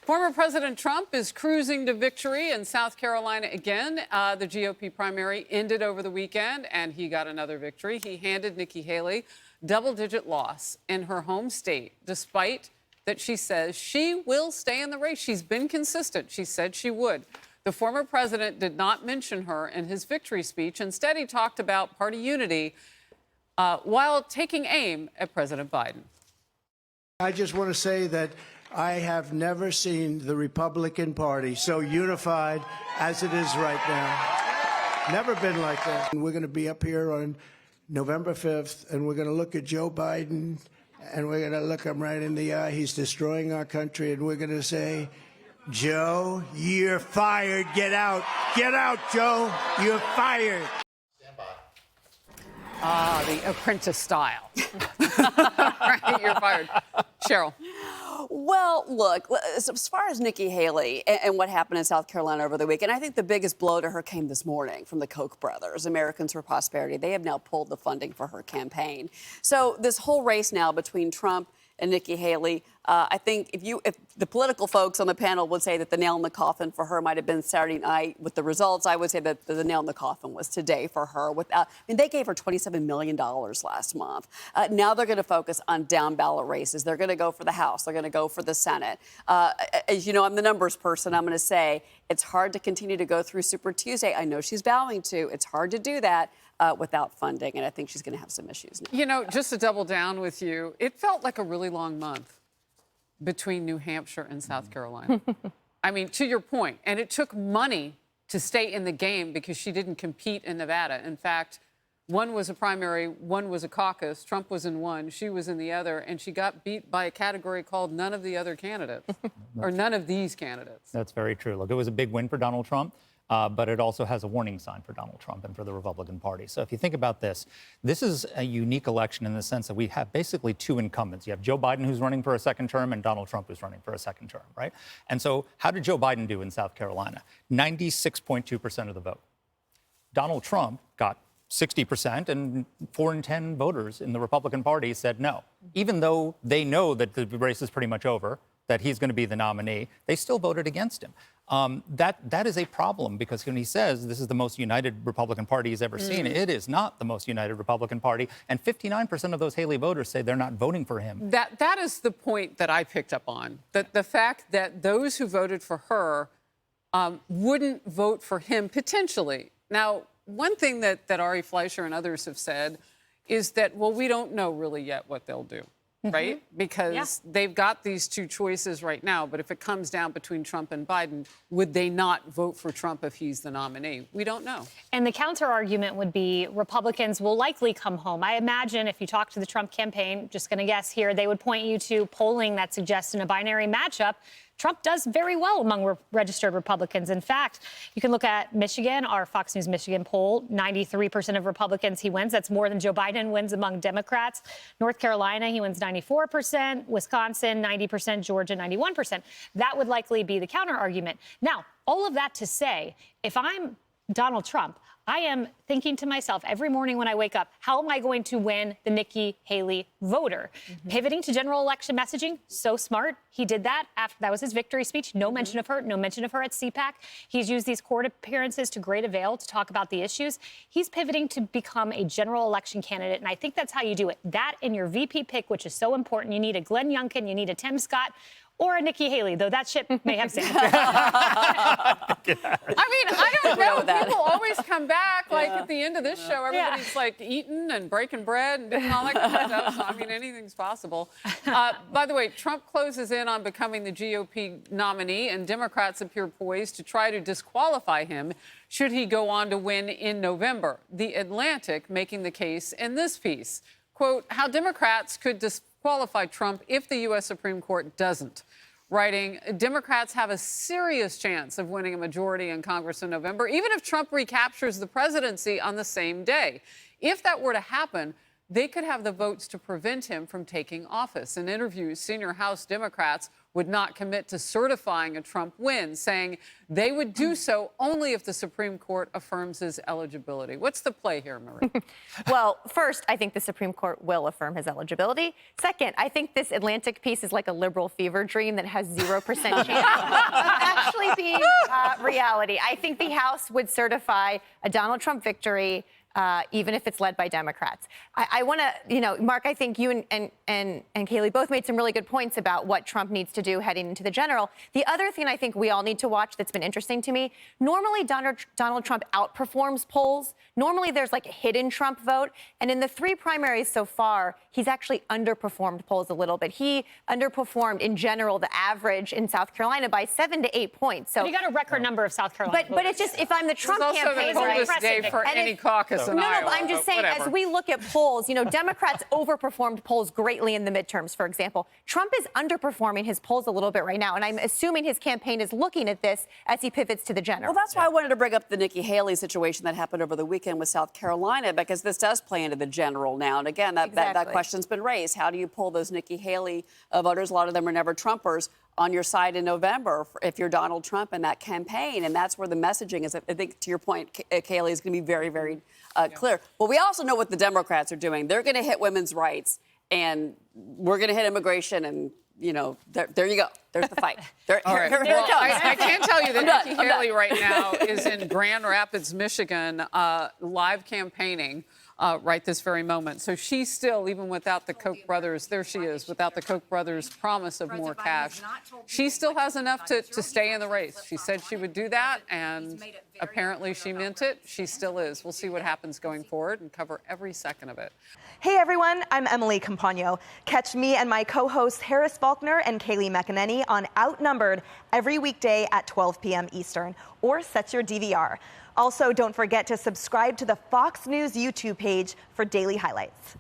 Former President Trump is cruising to victory in South Carolina again. The GOP primary ended over the weekend, and he got another victory. He handed Nikki Haley double-digit loss in her home state, despite that she says she will stay in the race. She's been consistent. She said she would. The former president did not mention her in his victory speech. Instead, he talked about party unity while taking aim at President Biden. I just want to say that I have never seen the Republican Party so unified as it is right now. Never been like that. And we're going to be up here on November 5th, and we're going to look at Joe Biden, and we're going to look him right in the eye. He's destroying our country, and we're going to say, Joe, you're fired. Get out. Get out, Joe. You're fired. The apprentice style. Right, you're fired. Cheryl. Well, look, as far as Nikki Haley and what happened in South Carolina over the weekend, I think the biggest blow to her came this morning from the Koch brothers, Americans for Prosperity. They have now pulled the funding for her campaign. So this whole race now between Trump and Nikki Haley, I think if the political folks on the panel would say that the nail in the coffin for her might have been Saturday night with the results, I would say that the nail in the coffin was today for her. They gave her $27 million last month. Now they're going to focus on down ballot races. They're going to go for the House. They're going to go for the Senate. As you know, I'm the numbers person. I'm going to say it's hard to continue to go through Super Tuesday. I know she's vowing to. It's hard to do that without funding, and I think she's going to have some issues now. You know, just to double down with you, it felt like a really long month between New Hampshire and South Carolina. I mean, to your point, and it took money to stay in the game because she didn't compete in Nevada. In fact, one was a primary, one was a caucus. Trump was in one, she was in the other, and she got beat by a category called none of the other candidates, or none of these candidates. That's very true. Look, it was a big win for Donald Trump. But it also has a warning sign for Donald Trump and for the Republican Party. So if you think about this is a unique election in the sense that we have basically two incumbents. You have Joe Biden, who's running for a second term, and Donald Trump, who's running for a second term, right? And so how did Joe Biden do in South Carolina? 96.2% of the vote. Donald Trump got 60%, and 4 in 10 voters in the Republican Party said no. Even though they know that the race is pretty much over, that he's going to be the nominee, they still voted against him. That is a problem because when he says this is the most united Republican Party he's ever seen, it is not the most united Republican Party. And 59% of those Haley voters say they're not voting for him. That is the point that I picked up on. The fact that those who voted for her wouldn't vote for him potentially. Now, one thing that Ari Fleischer and others have said is that, well, we don't know really yet what they'll do. Right? Because they've got these two choices right now. But if it comes down between Trump and Biden, would they not vote for Trump if he's the nominee? We don't know. And the counter argument would be Republicans will likely come home. I imagine if you talk to the Trump campaign, just going to guess here, they would point you to polling that suggests in a binary matchup, Trump does very well among registered Republicans. In fact, you can look at Michigan, our Fox News Michigan poll, 93% of Republicans he wins. That's more than Joe Biden wins among Democrats. North Carolina, he wins 94%. Wisconsin, 90%. Georgia, 91%. That would likely be the counter argument. Now, all of that to say, if I'm Donald Trump, I am thinking to myself every morning when I wake up, how am I going to win the Nikki Haley voter? Pivoting to general election messaging, so smart. He did that after that was his victory speech. No mention of her, no mention of her at CPAC. He's used these court appearances to great avail to talk about the issues. He's pivoting to become a general election candidate, and I think that's how you do it. That in your VP pick, which is so important. You need a Glenn Youngkin, you need a Tim Scott, or a Nikki Haley, though that ship may have sailed. I mean, I don't know. People always come back, like, at the end of this show, everybody's, like, eating and breaking bread and doing all that kind of stuff. So, I mean, anything's possible. By the way, Trump closes in on becoming the GOP nominee, and Democrats appear poised to try to disqualify him should he go on to win in November. The Atlantic making the case in this piece, quote, how Democrats could disqualify Trump if the U.S. Supreme Court doesn't. Writing, Democrats have a serious chance of winning a majority in Congress in November, even if Trump recaptures the presidency on the same day. If that were to happen, they could have the votes to prevent him from taking office. In interviews, senior House Democrats would not commit to certifying a Trump win, saying they would do so only if the Supreme Court affirms his eligibility. What's the play here, Marie? Well, first, I think the Supreme Court will affirm his eligibility. Second, I think this Atlantic piece is like a liberal fever dream that has 0% chance of actually being reality. I think the House would certify a Donald Trump victory, even if it's led by Democrats. I want to, Mark, I think you and Kayleigh both made some really good points about what Trump needs to do heading into the general. The other thing I think we all need to watch that's been interesting to me, normally Donald Trump outperforms polls. Normally there's like a hidden Trump vote. And in the 3 primaries so far, he's actually underperformed polls a little bit. He underperformed in general the average in South Carolina by 7 to 8 points. So But he got a record number of South Carolina but it's just, if I'm the Trump It's also campaign, the very coldest impressive day for victory. any caucus in no, Iowa. but I'm just saying, whatever. as we look at polls, Democrats overperformed polls greatly in the midterms, for example. Trump is underperforming his polls a little bit right now, and I'm assuming his campaign is looking at this as he pivots to the general. Well, that's why I wanted to bring up the Nikki Haley situation that happened over the weekend with South Carolina, because this does play into the general now. And again, that Exactly. question's been raised. How do you pull those Nikki Haley voters? A lot of them are never Trumpers on your side in November if you're Donald Trump in that campaign. And that's where the messaging is. I think, to your point, Kayleigh, is going to be very, very clear. But we also know what the Democrats are doing. They're going to hit women's rights, and we're going to hit immigration, and there you go. There's the fight. Here it Well, comes. I can tell you that I'm Nikki done. Haley right now is in Grand Rapids, Michigan, live campaigning right this very moment. So she's still, even without the Koch brothers, there she is, without the Koch brothers' promise of more cash, she still has enough to stay in the race. She said she would do that, and apparently she meant it. She still is. We'll see what happens going forward and cover every second of it. Hey everyone, I'm Emily Campagno. Catch me and my co-hosts Harris Faulkner and Kayleigh McEnany on Outnumbered every weekday at 12 p.m. Eastern, or set your DVR. Also, don't forget to subscribe to the Fox News YouTube page for daily highlights.